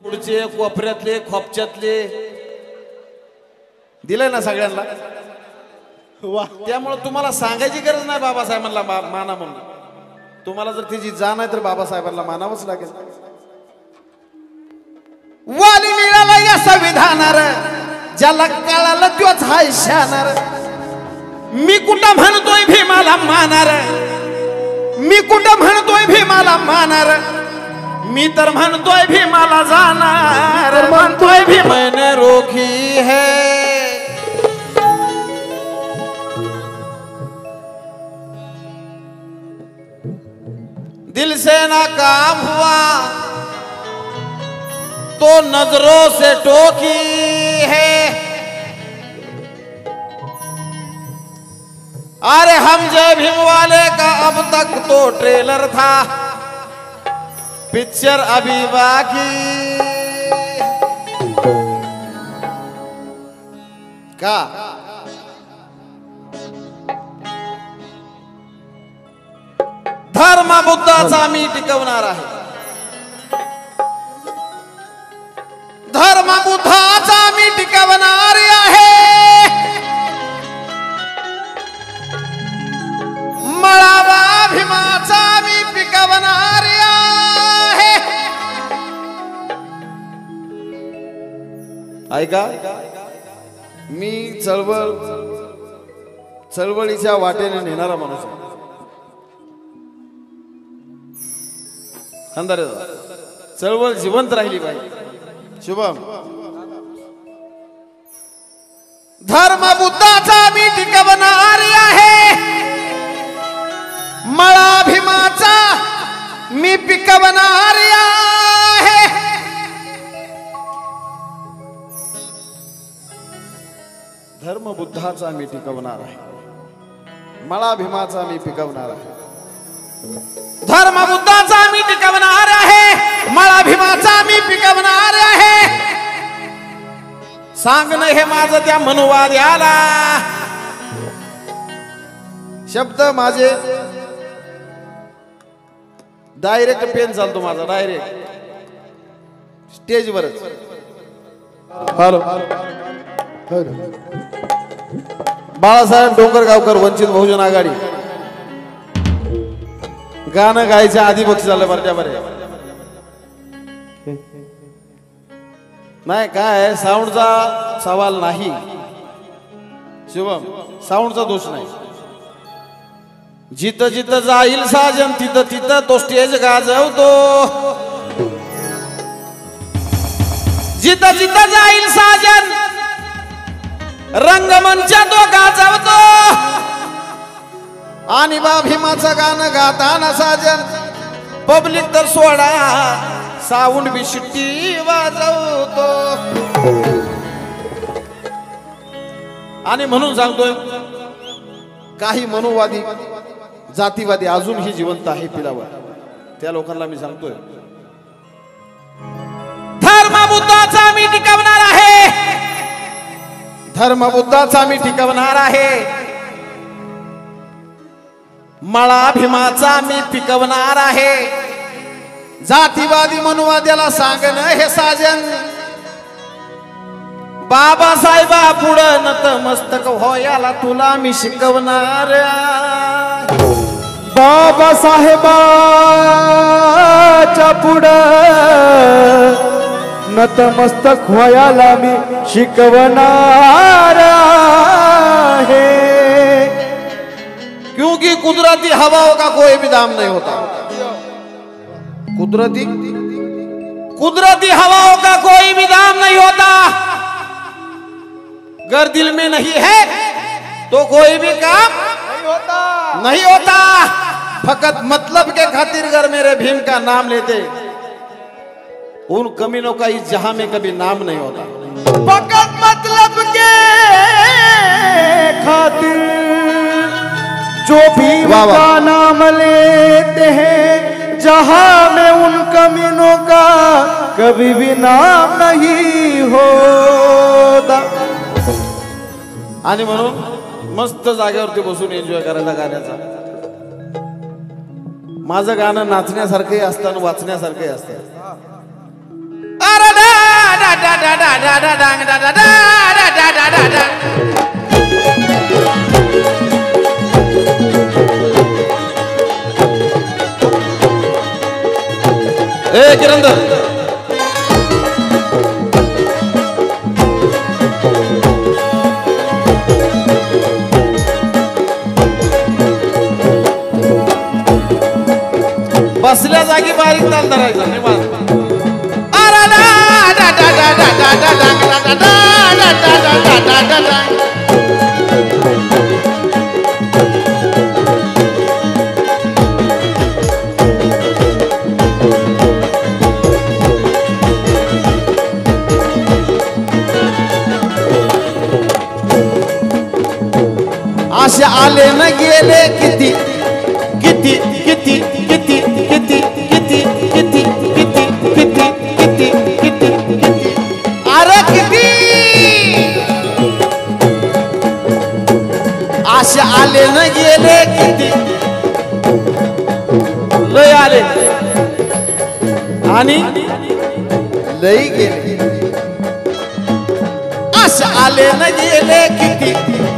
पुढचे कोपऱ्यातले खोपच्यातले दिले ना सगळ्यांना त्यामुळे तुम्हाला सांगायची गरज नाही बाबासाहेबांना माना म्हणून तुम्हाला जर तिची जाण आहे तर बाबासाहेबांना मानावंच लागेल वाली मिळाला या संविधानार ज्याला कळालं तोच हाय शानार मी कुठं म्हणतोय भीमाला मानार मी कुठं म्हणतोय भीमाला मानार मी तर म्हणतोय भीमाला जाणार म्हणतोय भीम मैंने रोकी है दिल से ना काम हुआ तो नजरों से टोकी है अरे हम जय भीम वाले का अब तक तो ट्रेलर था पिक्चर अभी बाकी का धर्म बुद्धाचा मी टिकवणार आहे धर्म बुद्धाचा मी टिकवणार आहे मळावा भीमाचा मी पिकवणार आहे ऐका मी चळवळीच्या वाटेने नेणारा माणूस आहे अंदर चळवळ जिवंत राहिली पाहिजे शुभम धर्म बुद्धाचा मी टिकवणार आहे मळा भीमाचा मी पिकवणार आहे धर्म बुद्धाचा मी टिकवणार आहे मळा भीमाचा मी पिकवणार आहे धर्म बुद्धाचा मी टिकवणार आहे मळा भीमाचा मी पिकवणार आहे सांगणं हे माझं त्या मनुवाद्याला शब्द माझे डायरेक्ट पेन चालतो माझा डायरेक्ट स्टेजवरच हॅलो बाळासाहेब डोंगरगावकर वंचित बहुजन आघाडी गाणं गायच्या आधी बक्षीस झालं बरं बरे नाही काय साऊंडचा सवाल नाही शिवम साऊंडचा दोष नाही जिथं जिथं जाईल साजन तिथं तिथं तो स्टेज गाजवतो जिथं जिथं जाईल साजन रंगमंच तो गाजवतो आणि बा भीमाचं गाणं गाताना साजन पब्लिक तर सोडा साऊंड बी शिट्टी वाजवतो आणि म्हणून सांगतोय काही मनुवादी जातीवादी अजूनही जिवंत आहे पिलावर त्या लोकांना मी सांगतोय धर्म बुद्धाचा मी टिकवणार आहे धर्म बुद्धाचा मी टिकवणार आहे मळा भीमाचा मी पिकवणार आहे जातीवादी मनुवाद्याला सांगणं हे साजन बाबासाहेबा पुढं नतमस्तक होयाला तुला मी शिकवणार बाबासाहेबाच्या पुढं नतमस्तक होयाला मी शिकवणार है क्योंकि कुदरती हवाओं का कोई भी दाम नहीं होता कुदरती हवाओं का कोई भी दाम नहीं होता अगर दिल में नहीं है तो कोई भी काम नहीं होता फकत मतलब के खातिर अगर मेरे भीम का नाम लेते उन कमीनों का इस जहां में कभी नाम नहीं होता फकत मतलब के खातिर जो भीम का नाम लेते हैं जहां में उन कमीनों का कभी भी नाम नहीं होता आणि म्हणून मस्त जागेवरती बसून एन्जॉय करायला गाण्याचा माझं गाणं नाचण्यासारखंही असतं आणि वाचण्यासारखंही असतं अरे डा डांग डा डा डा डा डा डा डा ए किरंदर बसल्या जागी बारीक ताल धरायचा निवांत असे आले न गेले किती किती किती किती किती किती किती किती किती किती किती किती अरे किती असे आले न गेले किती लय आले आणि लय गेले असे आले न गेले किती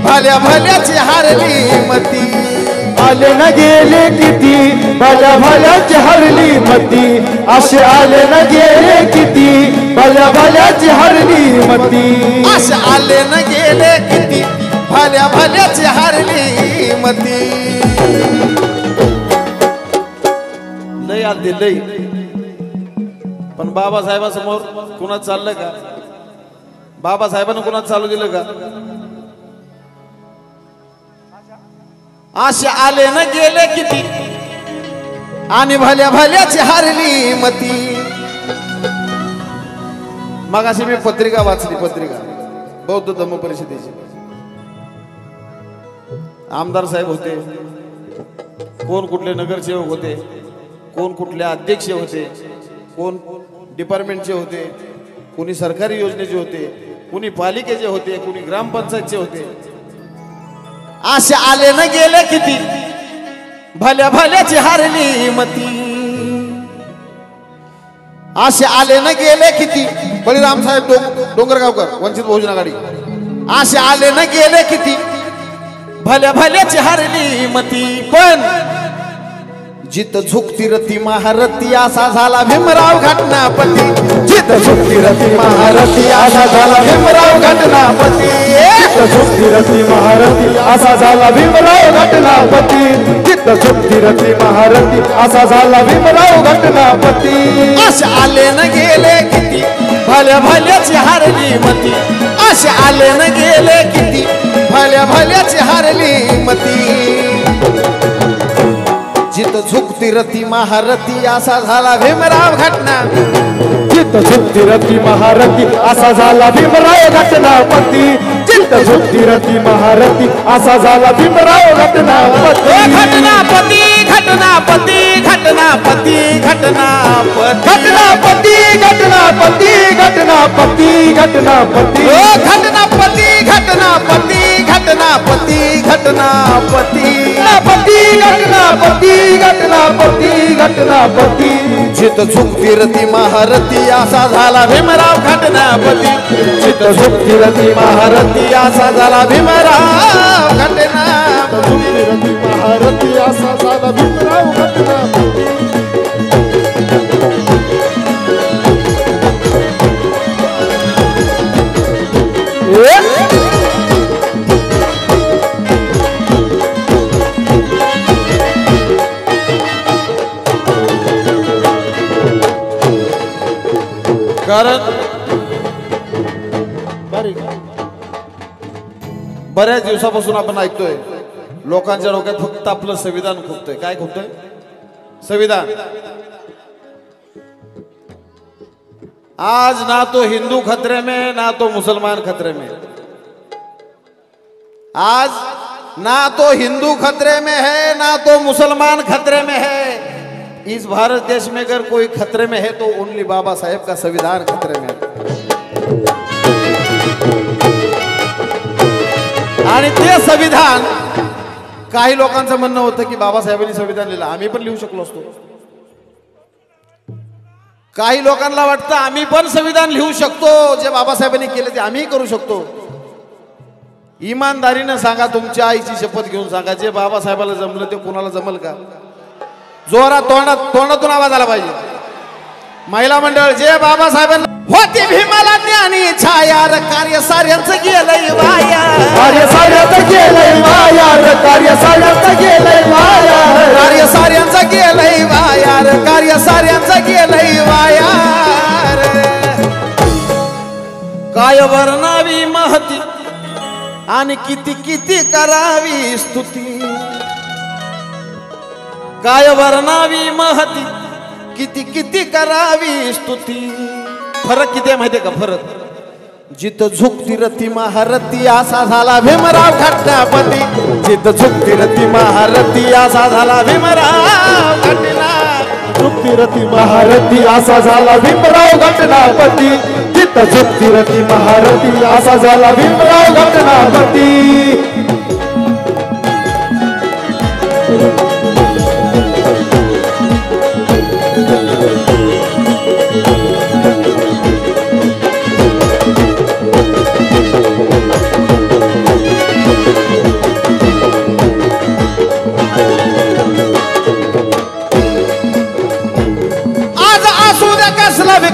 भल्या भल्याची हारली मती आले न गेले किती भल्या भल्याची हरली मती असे आले न गेले किती भल्या भल्याची हरली मती असे आले न गेले किती भल्या भल्याची हारली मती लय आलते लय पण बाबासाहेबांसमोर कुणाच चाललं का बाबासाहेबांना कुणाच चालू दिलं का असे आले न गेले किती आणि भल्या भल्याची हारली मती मगाशी मी पत्रिका वाचली पत्रिका बौद्ध धम्म परिषदेची आमदार साहेब होते कोण कुठले नगरसेवक होते कोण कुठले अध्यक्ष होते कोण डिपार्टमेंटचे होते कोणी सरकारी योजनेचे होते कोणी पालिकेचे होते कोणी ग्रामपंचायतचे होते असे आले न गेले किती भल्या भल्याची हारली मती असे आले न गेले किती बळीराम साहेब डोंगरगावकर वंचित बहुजन आघाडी असे आले न गेले किती भल्या भल्याची हारली मती पण जित झुकती रती महारथी असा झाला भीमराव घटनापती जित झुकती रती महारथी असा झाला भीमराव घटनापती जित झुकती रती महारथी असा झाला भीमराव घटनापती जित झुकती रती महारथी असा झाला भीमराव घटनापती असे आले न गेले किती भल्या भल्याची हारली मती असे आले न गेले किती भल्या भल्याची हारली मती जित झुकती रती महारथी असा झाला भीमराव घटना जित झुकती रती महारथी असा झाला भीमराव घटनापती जित झुकती रती महारथी असा झाला भीमराव घटनापती घटनापती घटनापती घटनापती घटनापती घटनापती घटनापती घटनापती घटनापती घटनापती घटनापती घटनापती घटनापती घटनापती घटनापती घटनापती जित झुकती रती महारथी असा झाला भीमराव घटनापती जित झुकती रती महारथी असा झाला भीमराव घटनापती रती महारथी असा झाला भीमराव घटनापती कारण बऱ्याच दिवसापासून आपण ऐकतोय लोकांच्या डोक्यात फक्त आपलं संविधान खुपतोय काय खुपतोय संविधान आज ना तो हिंदू खतरे में ना तो मुसलमान खतरे में आज ना तो हिंदू खतरे में है ना तो मुसलमान खतरे में है इस भारत देश में अगर कोई खतरे में है तो ओनली बाबा साहेब का संविधान खतरे में है आणि ते संविधान काही लोकांचं म्हणणं होतं की बाबासाहेबांनी संविधान लिहिलं आम्ही पण लिहू शकलो असतो काही लोकांना वाटतं आम्ही पण संविधान लिहू शकतो, जे बाबासाहेबांनी केले ते आम्ही करू शकतो. इमानदारीनं सांगा, तुमच्या आईची शपथ घेऊन सांगा, जे बाबासाहेबाला जमलं ते कोणाला जमल का? जोरात तोंडातून आवाज आला पाहिजे. महिला मंडळ, जे बाबासाहेबांना होती भीमाला ज्ञानी छाया, कार्य साऱ्यांचं गेलंय वाया, कार्य साऱ्यांचं गेलंय वाया, कार्य साऱ्यांचं गेलंय वाया, कार्य साऱ्यांचं गेलंय वाया, कार्य साऱ्यांचं गेलंय वाया. काय वर्णावी महती आणि किती किती करावी स्तुती, काय वर्णावी महती किती किती करावी स्तुती. फरक किती आहे माहितीये का? फरक जिथं झुकती रती महारथी असा झाला भीमराव घटनापती, जिथं झुकती रती महारथी असा झाला भीमराव घटना, झुकती रती महारथी असा झाला भीमराव घटनापती, जिथं झुकती रती महारथी असा झाला भीमराव घटनापती.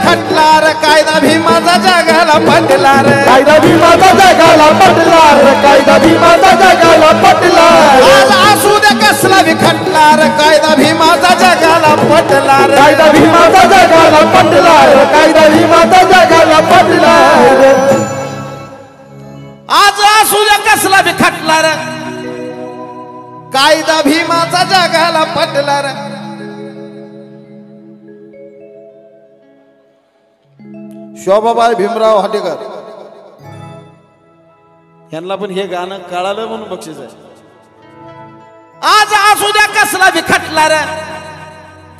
खटला रे कायदा भीमाचा जगाला पटला रे, कायदा भीमाचा जगाला पटला रे, कायदा भीमाचा जगाला पटला रे. आज असू दे कसला बी खटला रे, कायदा भीमाचा जगाला पटला रे, कायदा भीमाचा जगाला पटला रे, कायदा भीमाचा जगाला पटला रे. आज असू दे कसला बी खटला रे, कायदा भीमाचा जगाला पटला रे. शोभाबाई भीमराव हाटेकर यांना पण हे गाणं कळालं म्हणून बक्षीस आहे. आज असू द्या कसला बी खटला रे,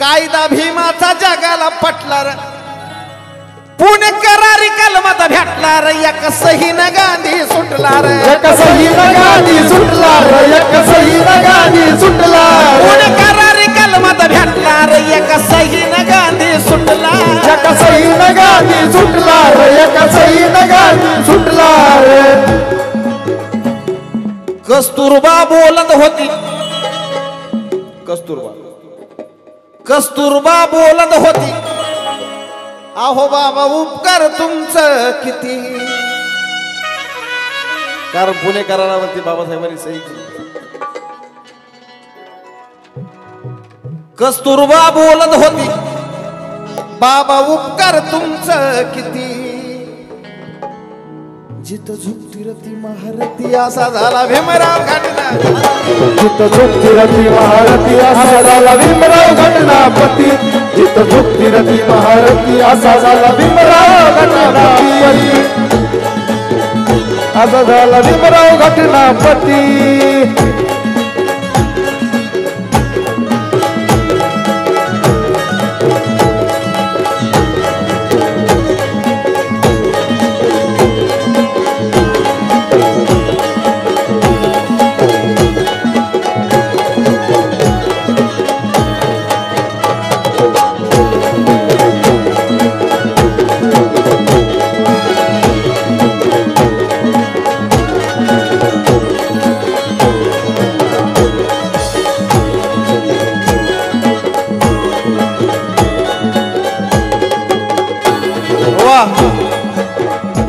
कायदा भीमाचा जगाला पटला रे. पुणे करारी कलमात भेटला रे, एक सहीनं गांधी सुटला रे, एक सहीनं गांधी सुटला रे, एक सहीनं गांधी सुटला रे. पुणे करारी कलमात भेटला रे, एक सहीनं गांधी सुटला, एक सहीनं गांधी सुटला रे, एक सहीनं गांधी सुटला रे. कस्तुरबा बोलत होती, कस्तुरबा बोलत होती, अहो बाबा उपकार तुमचं किती. कारण पुणे करारावरती बाबासाहेबांनी सही केली. कस्तुरबा बोलत होती, बाबा उपकार तुमचं किती. जिथं झुकती रती महारथी असा झाला भीमराव घटना, जिथं झुकती रती महारथी असा झाला भीमराव घटनापती, जिथं झुकती रती महारथी असा झाला भीमराव घटनापती, असा झाला भीमराव घटनापती.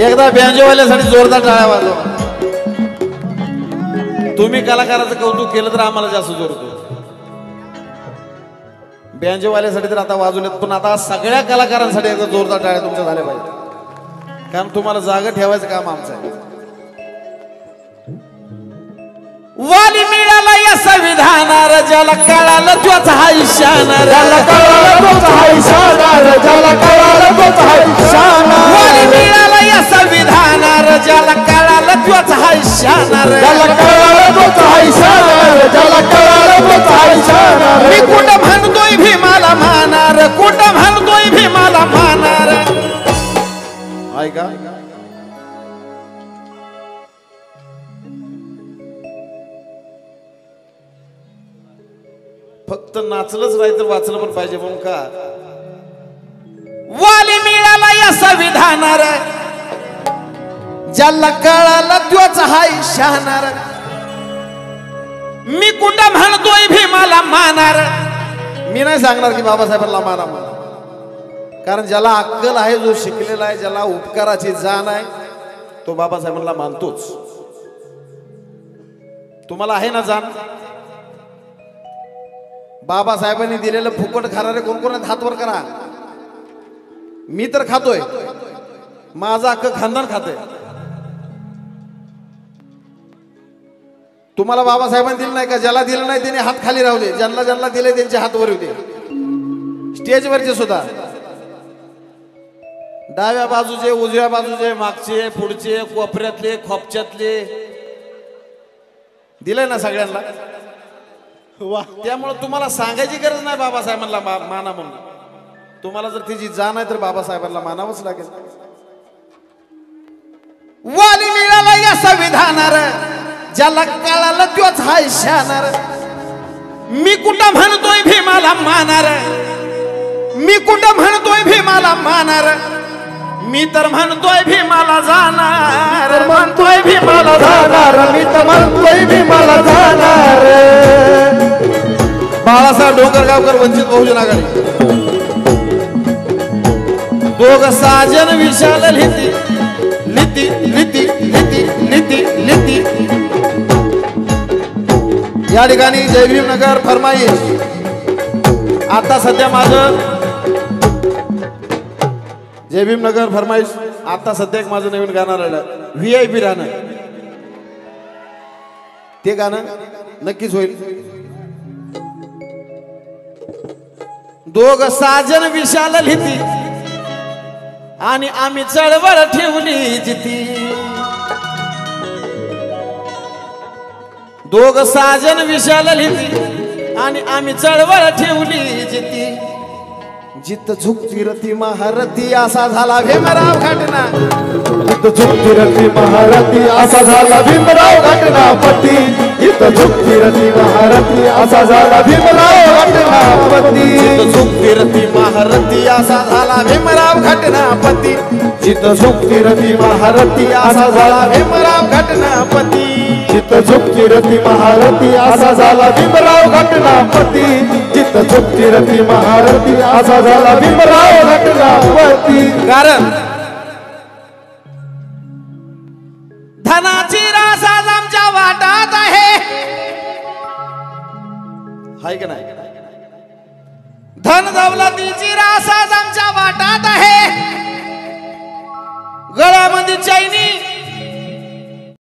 एकदा बँजोवाल्यासाठी जोरदार टाळ्या वाजवा. तुम्ही कलाकाराचं कौतुक केलं तर आम्हाला जास्त जोरतो. बँजोवाल्यासाठी तर आता वाजवलेत, पण आता सगळ्या कलाकारांसाठी एकदा जोरदार टाळ्या तुमच्या झाल्या पाहिजे, कारण तुम्हाला जागा ठेवायचं काम आमचं आहे. वाली मिळाला या संविधानार, ज्याला कळालं तोच हा इशानार, ज्याला कळालं तोच हा इशानार, ज्याला कळालं तोच हा इशानार. वाली मिळाला या संविधानार, ज्याला कळालं तोच हा इशानार, ज्याला कळालं तोच हा इशानार, ज्याला कळालं तोच हा इशानार. मी कुठं म्हणतोय भीमाला मानार, कुठं म्हणतोय भीमाला मानार. ऐका, फक्त नाचलंच नाही तर वाचलं पण पाहिजे. म्हणून का वाली मिळाला या संविधानार ज्याला कळाला त्योच हाय शहाणार मी कुठं म्हणतोय भीमाला मानार मी नाही सांगणार की बाबासाहेबांना माना म्हणा कारण ज्याला अक्कल आहे जो शिकलेला आहे ज्याला उपकाराची जाण आहे तो बाबासाहेबांना मानतोच तुम्हाला आहे ना जाण बाबासाहेबांनी दिलेलं फुकट खाणारे कोण कोण हात वर करा मी तर खातोय माझं अख्खं खानदान खातोय तुम्हाला बाबासाहेबांनी दिलं नाही का ज्याला दिलं नाही त्याने हात खाली राहू दे ज्यांना ज्यांना दिले त्यांचे हात वर येऊ दे स्टेजवरचे सुद्धा डाव्या बाजूचे उजव्या बाजूचे मागचे पुढचे कोपऱ्यातले खोपच्यातले दिलंय ना सगळ्यांना वा त्यामुळे तुम्हाला सांगायची गरज नाही बाबासाहेबांना माना म्हणून तुम्हाला जर तिची जाण आहे तर बाबासाहेबांना मानावंच लागेल वाली मिळाला या संविधानार ज्याला कळालं त्योच हाय शहाणार मी कुठं म्हणतोय भीमाला मानार मी कुठं म्हणतोय भीमाला मानार मी तर म्हणतोय भीमाला जाणार म्हणतोय भीमाला जाणार मी तर म्हणतोय भीमाला जाणार बाळासाहेब डोंगरगावकर वंचित बहुजन आघाडी दोघ साजन विशाल लिहिती लिहिती लिहिती लिहिती लिहिती लिहिती या ठिकाणी जयभीमनगर फरमाईश आता सध्या माझं जयभीमनगर फरमाईश आता सध्या एक माझं नवीन गाणं राहिलं VIP गाणं ते गाणं नक्कीच होईल दोघ साजन विशाल लिहिती आणि आम्ही चळवळ ठेवली जिती दोघ साजन विशाल लिहिती आणि आम्ही चळवळ ठेवली जिती जित झुकती रती महारथी असा झाला भीमराव घटना जित झुकती रती महारथी असा झाला भीमराव घटनापती जित झुकती रती महारथी असा झाला भीमराव घटनापती जित झुकती रती महारथी असा झाला भीमराव घटनापती जित झुकती रती महारथी असा झाला भीमराव घटनापती जित झुकती रती महारथी असा झाला भीमराव घटनापती जित झुकती रती महारथी असा झाला भीमराव घटनापती कारण धनाची रास आज आमच्या वाटात आहे हाय का नाही धन दौलतीची रास आज आमच्या वाटात आहे गळ्यामध्ये चैनी